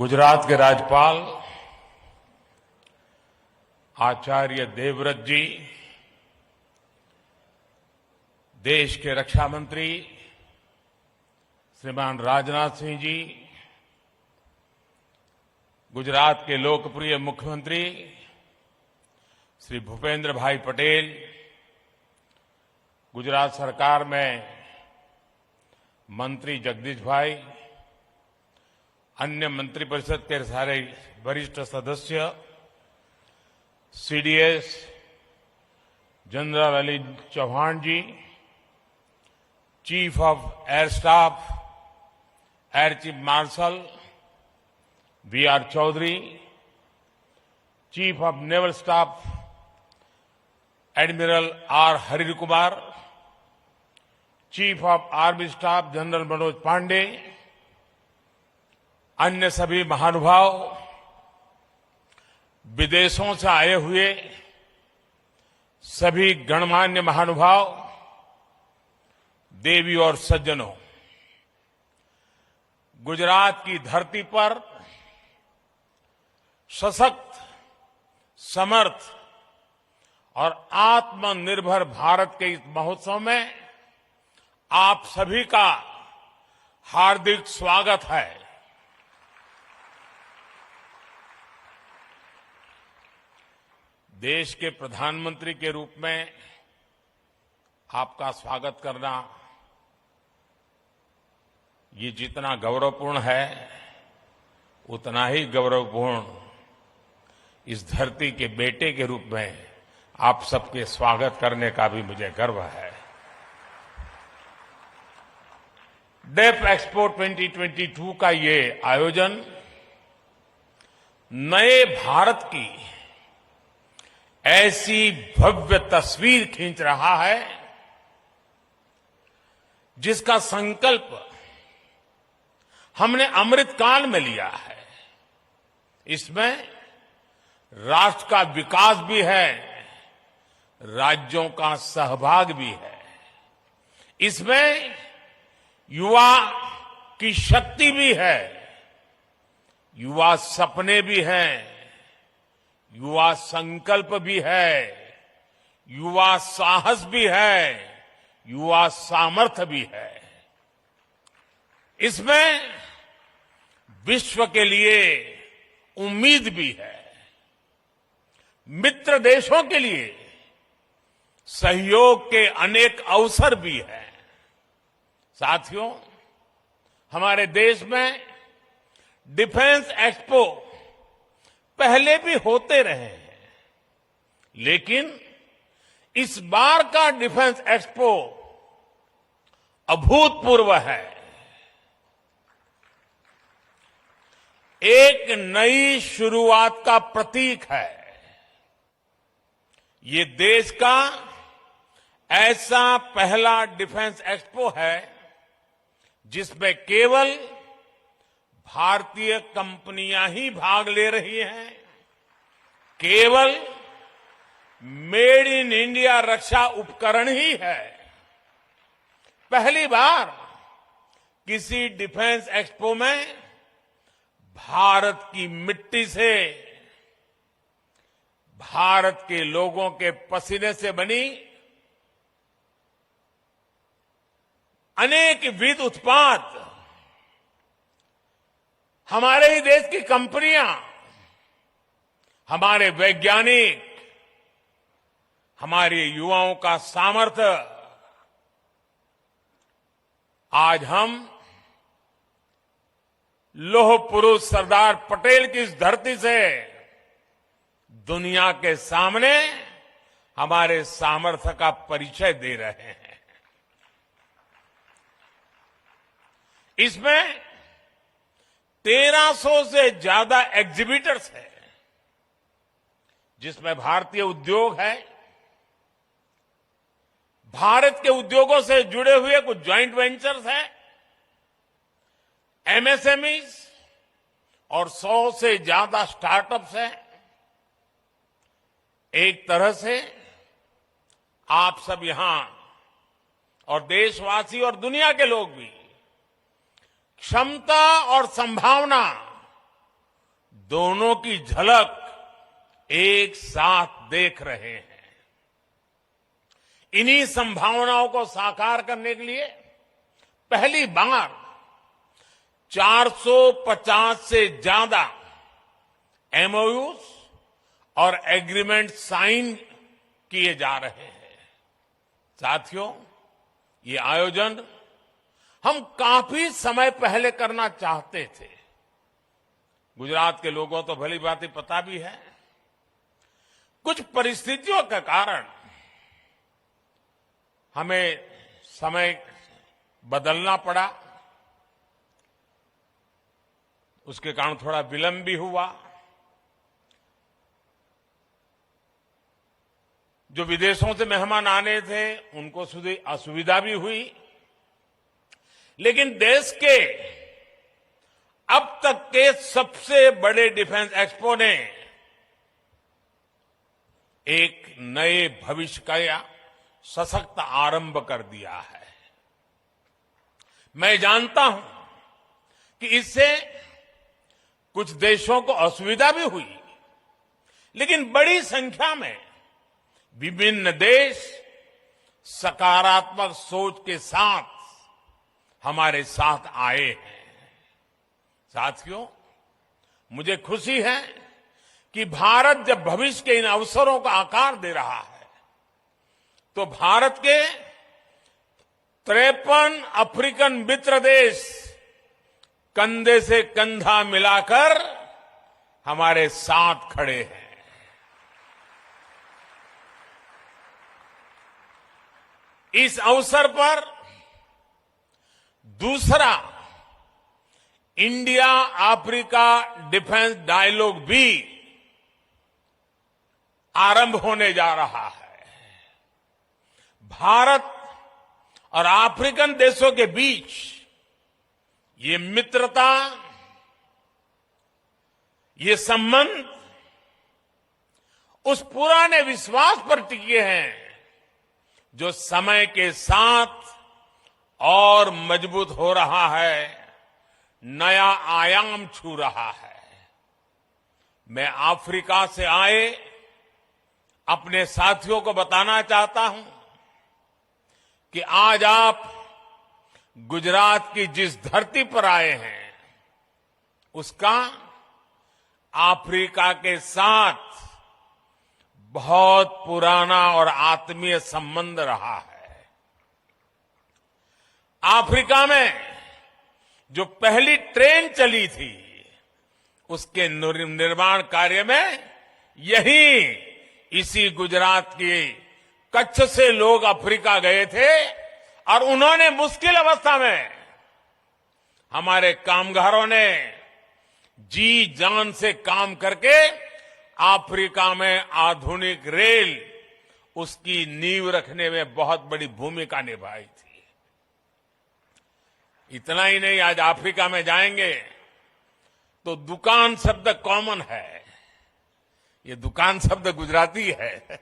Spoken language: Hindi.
गुजरात के राज्यपाल आचार्य देवव्रत जी, देश के रक्षा मंत्री श्रीमान राजनाथ सिंह जी, गुजरात के लोकप्रिय मुख्यमंत्री श्री भूपेंद्र भाई पटेल, गुजरात सरकार में मंत्री जगदीश भाई, अन्य मंत्रिपरिषद के सारे वरिष्ठ सदस्य, CDS general Ali Chauhan ji, chief of air staff air chief marshal VR Chaudhari, chief of naval staff admiral R Hari Kumar, chief of army staff general Manoj Pande, अन्य सभी महानुभाव, विदेशों से आए हुए सभी गणमान्य महानुभाव, देवी और सज्जनों, गुजरात की धरती पर सशक्त, समर्थ और आत्मनिर्भर भारत के इस महोत्सव में आप सभी का हार्दिक स्वागत है। देश के प्रधानमंत्री के रूप में आपका स्वागत करना ये जितना गौरवपूर्ण है, उतना ही गौरवपूर्ण इस धरती के बेटे के रूप में आप सबके स्वागत करने का भी मुझे गर्व है। डेफ एक्सपो 2022 का ये आयोजन नए भारत की ऐसी भव्य तस्वीर खींच रहा है जिसका संकल्प हमने अमृतकाल में लिया है। इसमें राष्ट्र का विकास भी है, राज्यों का सहभाग भी है। इसमें युवा की शक्ति भी है, युवा सपने भी हैं, युवा संकल्प भी है, युवा साहस भी है, युवा सामर्थ्य भी है। इसमें विश्व के लिए उम्मीद भी है, मित्र देशों के लिए सहयोग के अनेक अवसर भी हैं। साथियों, हमारे देश में डिफेंस एक्सपो पहले भी होते रहे हैं, लेकिन इस बार का डिफेंस एक्सपो अभूतपूर्व है। एक नई शुरुआत का प्रतीक है। ये देश का ऐसा पहला डिफेंस एक्सपो है जिसमें केवल भारतीय कंपनियां ही भाग ले रही हैं। केवल मेड इन इंडिया रक्षा उपकरण ही है। पहली बार किसी डिफेंस एक्सपो में भारत की मिट्टी से, भारत के लोगों के पसीने से बनी अनेक विध उत्पाद, हमारे ही देश की कंपनियां, हमारे वैज्ञानिक, हमारे युवाओं का सामर्थ्य आज हम लौह पुरुष सरदार पटेल की इस धरती से दुनिया के सामने हमारे सामर्थ्य का परिचय दे रहे हैं। इसमें 1300 से ज्यादा एग्जीबिटर्स हैं, जिसमें भारतीय उद्योग है, भारत के उद्योगों से जुड़े हुए कुछ ज्वाइंट वेंचर्स हैं, एमएसएमईज और 100 से ज्यादा स्टार्टअप्स हैं। एक तरह से आप सब यहां और देशवासी और दुनिया के लोग भी क्षमता और संभावना दोनों की झलक एक साथ देख रहे हैं। इन्हीं संभावनाओं को साकार करने के लिए पहली बार 450 से ज्यादा एमओयूज और एग्रीमेंट साइन किए जा रहे हैं। साथियों, ये आयोजन हम काफी समय पहले करना चाहते थे। गुजरात के लोगों तो भली भांति पता भी है, कुछ परिस्थितियों के कारण हमें समय बदलना पड़ा, उसके कारण थोड़ा विलंब भी हुआ। जो विदेशों से मेहमान आने थे उनको असुविधा भी हुई, लेकिन देश के अब तक के सबसे बड़े डिफेंस एक्सपो ने एक नए भविष्य का सशक्त आरंभ कर दिया है। मैं जानता हूं कि इससे कुछ देशों को असुविधा भी हुई, लेकिन बड़ी संख्या में विभिन्न देश सकारात्मक सोच के साथ हमारे साथ आए हैं। साथियों, मुझे खुशी है कि भारत जब भविष्य के इन अवसरों का आकार दे रहा है, तो भारत के 53 अफ्रीकन मित्र देश कंधे से कंधा मिलाकर हमारे साथ खड़े हैं। इस अवसर पर दूसरा इंडिया अफ्रीका डिफेंस डायलॉग भी आरंभ होने जा रहा है। भारत और अफ्रीकन देशों के बीच ये मित्रता, ये संबंध उस पुराने विश्वास पर टिके हैं जो समय के साथ और मजबूत हो रहा है, नया आयाम छू रहा है। मैं अफ्रीका से आए अपने साथियों को बताना चाहता हूं कि आज आप गुजरात की जिस धरती पर आए हैं, उसका अफ्रीका के साथ बहुत पुराना और आत्मीय संबंध रहा है। अफ्रीका में जो पहली ट्रेन चली थी, उसके निर्माण कार्य में इसी गुजरात की कच्छ से लोग अफ्रीका गए थे और उन्होंने मुश्किल अवस्था में हमारे कामगारों ने जी जान से काम करके अफ्रीका में आधुनिक रेल, उसकी नींव रखने में बहुत बड़ी भूमिका निभाई थी। इतना ही नहीं, आज अफ्रीका में जाएंगे तो दुकान शब्द कॉमन है। ये दुकान शब्द गुजराती है।